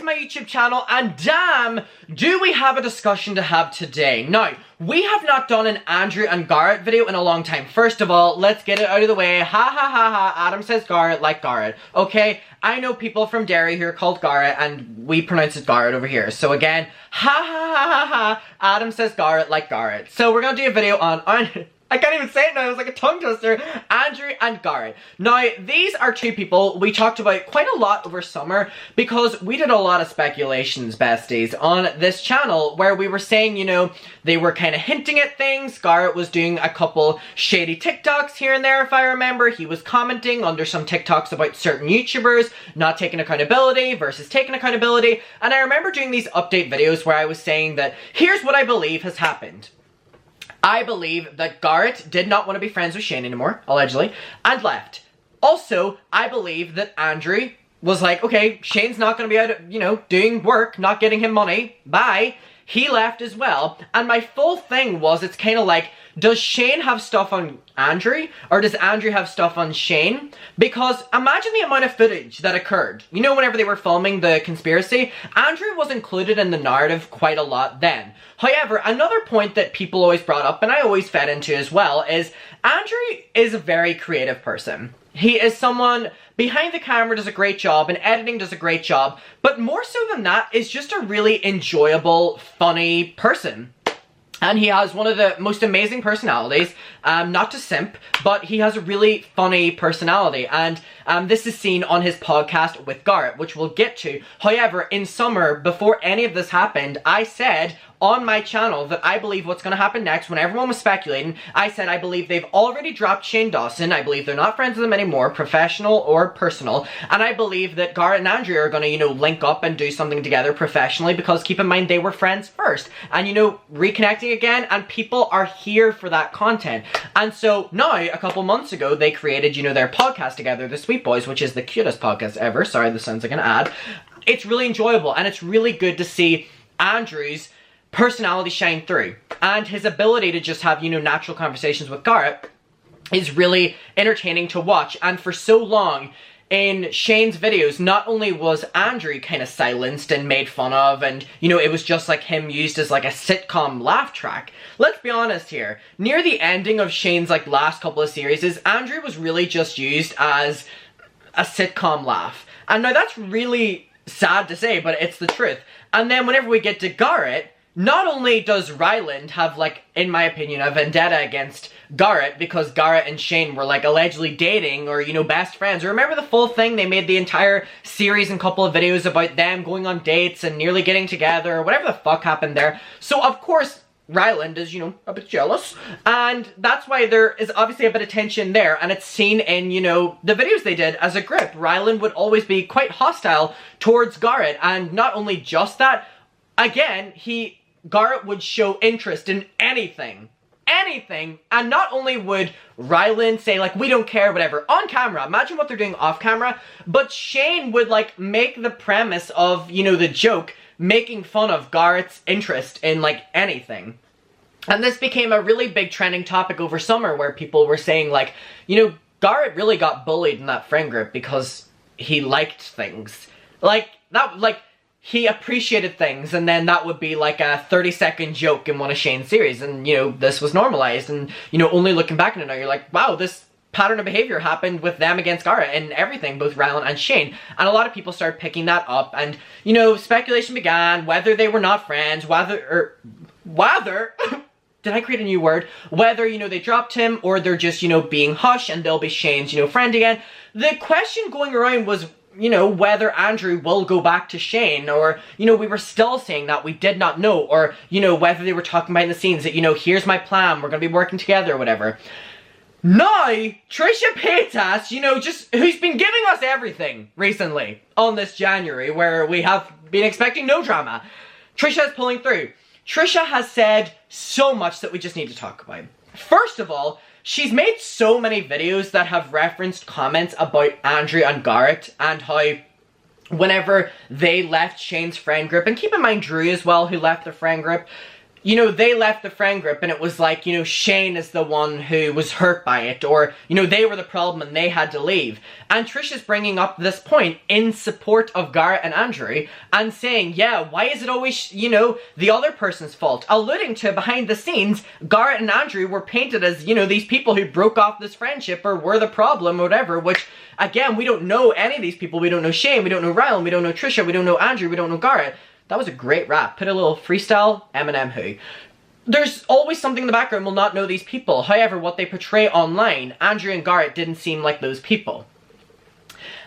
to my YouTube channel, and damn, do we have a discussion to have today. Now, we have not done an Andrew and Garrett video in a long time. First of all, let's get it out of the way. Ha ha ha ha, Adam says Garrett like Garrett. Okay, I know people from Derry who are called Garrett, and we pronounce it Garrett over here. So again, ha ha ha ha ha, Adam says Garrett like Garrett. So we're gonna do a video on I can't even say it now, it was like a tongue twister. Andrew and Garrett. Now, these are two people we talked about quite a lot over summer because we did a lot of speculations, besties, on this channel where we were saying, you know, they were kind of hinting at things. Garrett was doing a couple shady TikToks here and there, if I remember. He was commenting under some TikToks about certain YouTubers not taking accountability versus taking accountability. And I remember doing these update videos where I was saying that here's what I believe has happened. I believe that Garrett did not want to be friends with Shane anymore, allegedly, and left. Also, I believe that Andrew was like, okay, Shane's not going to be out, you know, doing work, not getting him money, bye. He left as well, and my full thing was, it's kind of like, does Shane have stuff on Andrew, or does Andrew have stuff on Shane? Because imagine the amount of footage that occurred. You know, whenever they were filming the conspiracy, Andrew was included in the narrative quite a lot then. However, another point that people always brought up, and I always fed into as well, is Andrew is a very creative person. He is someone behind the camera does a great job, and editing does a great job, but more so than that is just a really enjoyable, funny person. And he has one of the most amazing personalities, not to simp, but he has a really funny personality. And this is seen on his podcast with Garrett, which we'll get to. However, in summer, before any of this happened, I said on my channel that I believe what's going to happen next, when everyone was speculating, I said I believe they've already dropped Shane Dawson. I believe they're not friends with him anymore, professional or personal. And I believe that Garrett and Andrew are going to, you know, link up and do something together professionally, because keep in mind they were friends first. And, you know, reconnecting again, and people are here for that content. And so now, a couple months ago, they created, you know, their podcast together, The Sweet Boys, which is the cutest podcast ever. Sorry, this sounds like an ad. It's really enjoyable, and it's really good to see Andrew's personality shine through, and his ability to just have, you know, natural conversations with Garrett is really entertaining to watch. And for so long in Shane's videos, not only was Andrew kind of silenced and made fun of, and, you know, it was just like him used as like a sitcom laugh track. Let's be honest here, near the ending of Shane's like last couple of series, Andrew was really just used as a sitcom laugh. And now that's really sad to say, but it's the truth. And then whenever we get to Garrett, not only does Ryland have, like, in my opinion, a vendetta against Garrett because Garrett and Shane were, like, allegedly dating or, you know, best friends. Remember the full thing? They made the entire series and couple of videos about them going on dates and nearly getting together or whatever the fuck happened there. So, of course, Ryland is, you know, a bit jealous. And that's why there is obviously a bit of tension there. And it's seen in, you know, the videos they did as a group. Ryland would always be quite hostile towards Garrett. And not only just that, again, Garrett would show interest in anything, and not only would Ryland say, like, we don't care, whatever, on camera, imagine what they're doing off camera, but Shane would, like, make the premise of, you know, the joke, making fun of Garrett's interest in, like, anything. And this became a really big trending topic over summer, where people were saying, like, you know, Garrett really got bullied in that friend group because he liked things. Like, that, like, he appreciated things, and then that would be like a 30-second joke in one of Shane's series, and, you know, this was normalized, and, you know, only looking back on it now, you're like, wow, this pattern of behavior happened with them against Garrett and everything, both Ryland and Shane, and a lot of people started picking that up, and, you know, speculation began, whether they were not friends, whether, did I create a new word? Whether, you know, they dropped him, or they're just, you know, being hush, and they'll be Shane's, you know, friend again. The question going around was, you know, whether Andrew will go back to Shane, or, you know, we were still saying that we did not know, or, you know, whether they were talking behind the scenes that, you know, here's my plan, we're gonna be working together, or whatever. Now, Trisha Paytas, you know, just, who's been giving us everything recently on this January, where we have been expecting no drama, Trisha is pulling through. Trisha has said so much that we just need to talk about. First of all, she's made so many videos that have referenced comments about Andrew and Garrett, and how whenever they left Shane's friend group, and keep in mind Drew as well, who left the friend group, you know, they left the friend group and it was like, you know, Shane is the one who was hurt by it, or, you know, they were the problem and they had to leave. And Trish is bringing up this point in support of Garrett and Andrew and saying, yeah, why is it always, you know, the other person's fault? Alluding to behind the scenes, Garrett and Andrew were painted as, you know, these people who broke off this friendship or were the problem or whatever, which, again, we don't know any of these people. We don't know Shane, we don't know Rylan, we don't know Trisha, we don't know Andrew, we don't know Garrett. That was a great rap. Put a little freestyle, Eminem who. There's always something in the background we'll not know these people. However, what they portray online, Andrew and Garrett didn't seem like those people.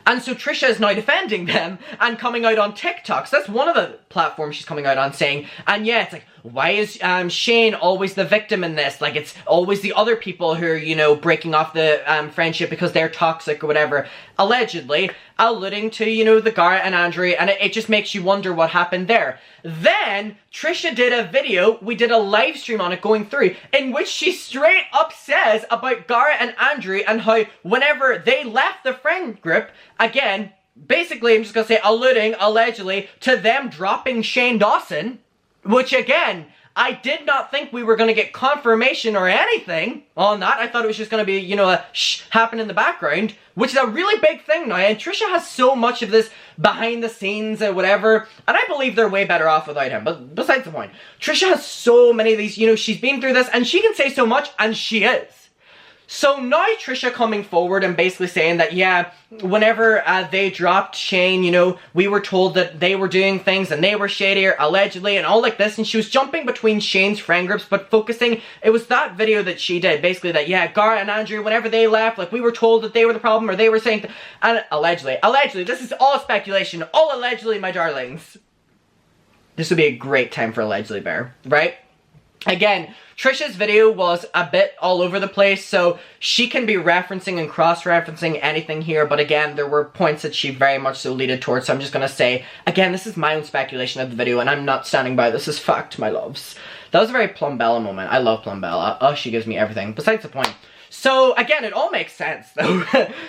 And so Trisha is now defending them and coming out on TikTok. So that's one of the platforms she's coming out on, saying, and yeah, it's like, why is Shane always the victim in this? Like, it's always the other people who are, you know, breaking off the friendship because they're toxic or whatever. Allegedly, alluding to, you know, the Garrett and Andrew, and it just makes you wonder what happened there. Then, Trisha did a video, we did a live stream on it going through, in which she straight up says about Garrett and Andrew and how whenever they left the friend group, again, basically, I'm just gonna say alluding, allegedly, to them dropping Shane Dawson, which again, I did not think we were going to get confirmation or anything on that. I thought it was just going to be, you know, a shh happen in the background, which is a really big thing now. And Trisha has so much of this behind the scenes and whatever. And I believe they're way better off without him. But besides the point, Trisha has so many of these, you know, she's been through this and she can say so much, and she is. So now Trisha coming forward and basically saying that, yeah, whenever they dropped Shane, you know, we were told that they were doing things and they were shadier, allegedly, and all like this, and she was jumping between Shane's friend groups, but focusing, it was that video that she did, basically that, yeah, Garrett and Andrew, whenever they left, like, we were told that they were the problem, or they were saying, and allegedly, this is all speculation, all allegedly, my darlings. This would be a great time for allegedly bear, right? Again, Trisha's video was a bit all over the place, so she can be referencing and cross-referencing anything here, but again, there were points that she very much so leaded towards, so I'm just gonna say, again, this is my own speculation of the video, and I'm not standing by this as fact, my loves. That was a very Plumbella moment. I love Plumbella. Oh, she gives me everything. Besides the point. So, again, it all makes sense, though.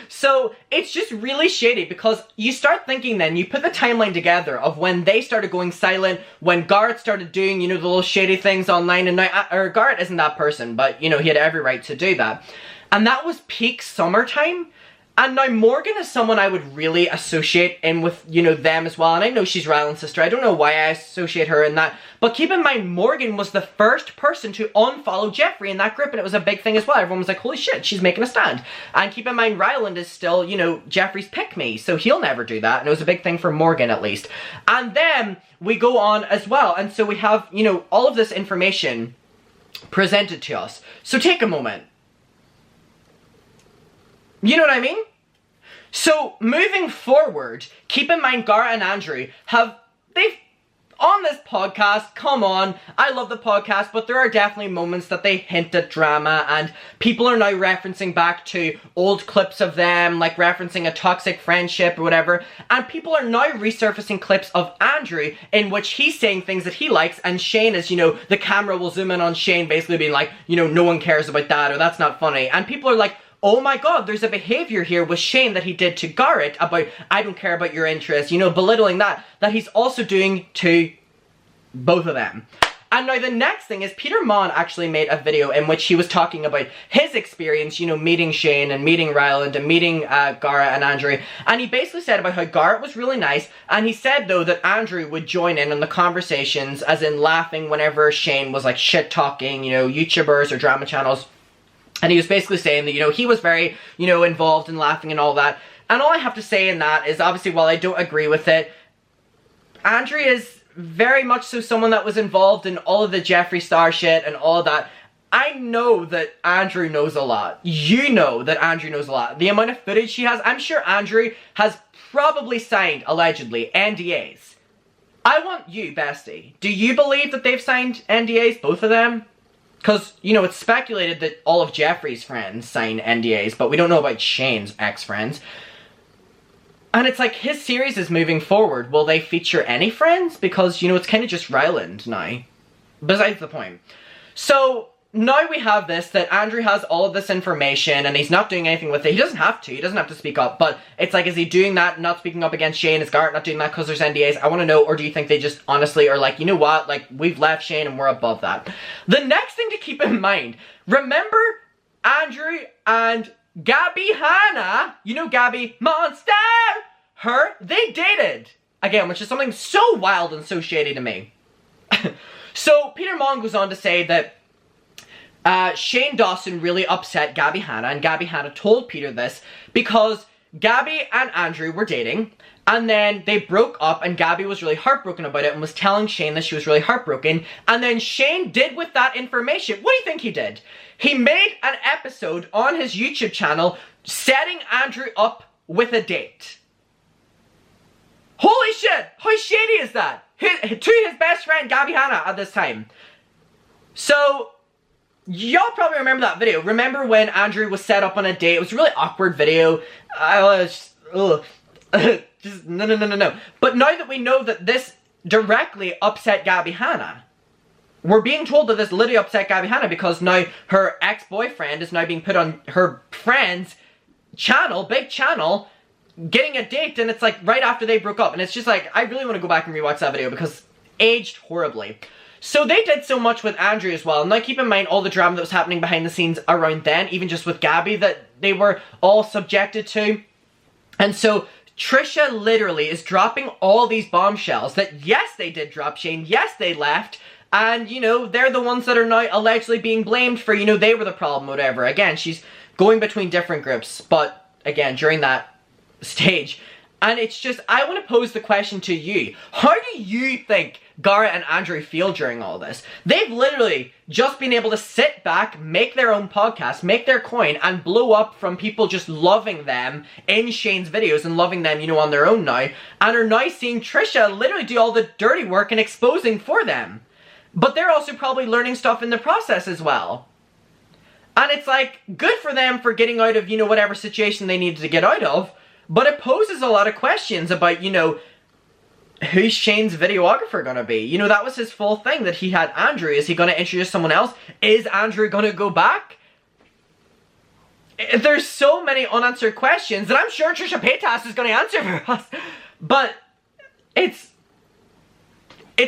So, it's just really shady, because you start thinking then, you put the timeline together of when they started going silent, when Garrett started doing, you know, the little shady things online, and now, or Garrett isn't that person, but, you know, he had every right to do that. And that was peak summertime. And now Morgan is someone I would really associate in with, you know, them as well. And I know she's Rylan's sister. I don't know why I associate her in that. But keep in mind, Morgan was the first person to unfollow Jeffrey in that group. And it was a big thing as well. Everyone was like, holy shit, she's making a stand. And keep in mind, Ryland is still, you know, Jeffrey's pick-me. So he'll never do that. And it was a big thing for Morgan, at least. And then we go on as well. And so we have, you know, all of this information presented to us. So take a moment. You know what I mean? So, moving forward, keep in mind Garrett and Andrew they've, on this podcast, come on, I love the podcast, but there are definitely moments that they hint at drama, and people are now referencing back to old clips of them, like referencing a toxic friendship or whatever, and people are now resurfacing clips of Andrew in which he's saying things that he likes, and Shane is, you know, the camera will zoom in on Shane basically being like, you know, no one cares about that, or that's not funny, and people are like, oh my god, there's a behavior here with Shane that he did to Garrett about, I don't care about your interests, you know, belittling that he's also doing to both of them. And now the next thing is Peter Mon actually made a video in which he was talking about his experience, you know, meeting Shane and meeting Ryland and meeting Garrett and Andrew. And he basically said about how Garrett was really nice, and he said though that Andrew would join in on the conversations, as in laughing whenever Shane was like shit-talking, you know, YouTubers or drama channels. And he was basically saying that, you know, he was very, you know, involved in laughing and all that. And all I have to say in that is, obviously, while I don't agree with it, Andrew is very much so someone that was involved in all of the Jeffree Star shit and all of that. I know that Andrew knows a lot. You know that Andrew knows a lot. The amount of footage he has, I'm sure Andrew has probably signed, allegedly, NDAs. I want you, bestie. Do you believe that they've signed NDAs, both of them? Because, you know, it's speculated that all of Jeffrey's friends sign NDAs, but we don't know about Shane's ex-friends. And it's like, his series is moving forward. Will they feature any friends? Because, you know, it's kind of just Ryland now. Besides the point. So, now we have this, that Andrew has all of this information and he's not doing anything with it. He doesn't have to speak up, but it's like, is he doing that, not speaking up against Shane? Is Garrett not doing that because there's NDAs? I want to know, or do you think they just honestly are like, you know what, like, we've left Shane and we're above that. The next thing to keep in mind, remember Andrew and Gabby Hanna, you know Gabby, monster, they dated again, which is something so wild and so shady to me. So Peter Mon goes on to say that Shane Dawson really upset Gabby Hanna, and Gabby Hanna told Peter this because Gabby and Andrew were dating, and then they broke up, and Gabby was really heartbroken about it and was telling Shane that she was really heartbroken, and then Shane did with that information, what do you think he did? He made an episode on his YouTube channel setting Andrew up with a date. Holy shit! How shady is that? To his best friend, Gabby Hanna, at this time. So, y'all probably remember that video. Remember when Andrew was set up on a date? It was a really awkward video. I was, just, no. But now that we know that this directly upset Gabby Hanna, we're being told that this literally upset Gabby Hanna because now her ex-boyfriend is now being put on her friend's channel, big channel, getting a date, and it's like right after they broke up, and it's just like, I really want to go back and rewatch that video because aged horribly. So they did so much with Andrew as well. Now keep in mind all the drama that was happening behind the scenes around then, even just with Gabby that they were all subjected to. And so Trisha literally is dropping all these bombshells that yes, they did drop Shane, yes, they left, and you know, they're the ones that are now allegedly being blamed for, you know, they were the problem, whatever. Again, she's going between different groups, but again, during that stage. And it's just, I want to pose the question to you. How do you think Garrett and Andrew feel during all this? They've literally just been able to sit back, make their own podcast, make their coin, and blow up from people just loving them in Shane's videos and loving them, you know, on their own now. And are now seeing Trisha literally do all the dirty work and exposing for them. But they're also probably learning stuff in the process as well. And it's like, good for them for getting out of, you know, whatever situation they needed to get out of. But it poses a lot of questions about, you know, who's Shane's videographer gonna be? You know, that was his full thing, that he had Andrew. Is he gonna introduce someone else? Is Andrew gonna go back? There's so many unanswered questions that I'm sure Trisha Paytas is gonna answer for us. But it's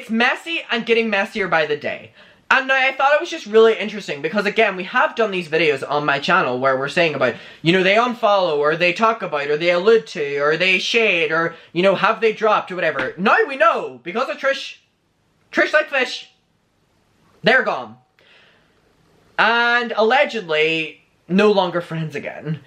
messy and getting messier by the day. And I thought it was just really interesting because, again, we have done these videos on my channel where we're saying about, you know, they unfollow, or they talk about, or they allude to, or they shade, or, you know, have they dropped, or whatever. Now we know, because of Trish like fish, they're gone. And allegedly, no longer friends again.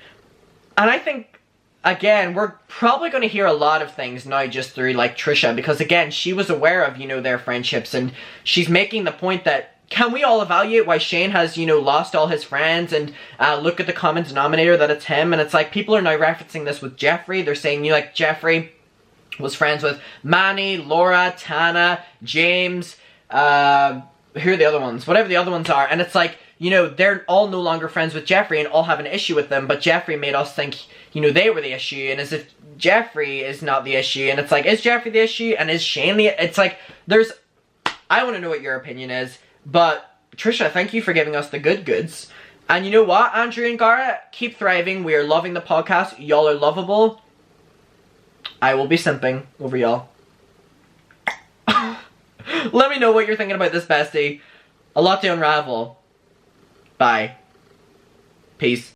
And I think, again, we're probably going to hear a lot of things now just through, like, Trisha, because, again, she was aware of, you know, their friendships, and she's making the point that, can we all evaluate why Shane has, you know, lost all his friends, and look at the common denominator that it's him? And it's like, people are now referencing this with Jeffrey. They're saying, you know, like, Jeffrey was friends with Manny, Laura, Tana, James, who are the other ones? Whatever the other ones are. And it's like, you know, they're all no longer friends with Jeffrey and all have an issue with them, but Jeffrey made us think, you know, they were the issue, and as if Jeffrey is not the issue, and it's like, is Jeffrey the issue, and is Shane the... It's like, there's... I want to know what your opinion is, but Trisha, thank you for giving us the good goods. And you know what, Andrew and Garrett, keep thriving. We are loving the podcast. Y'all are lovable. I will be simping over y'all. Let me know what you're thinking about this, bestie. A lot to unravel. Bye. Peace.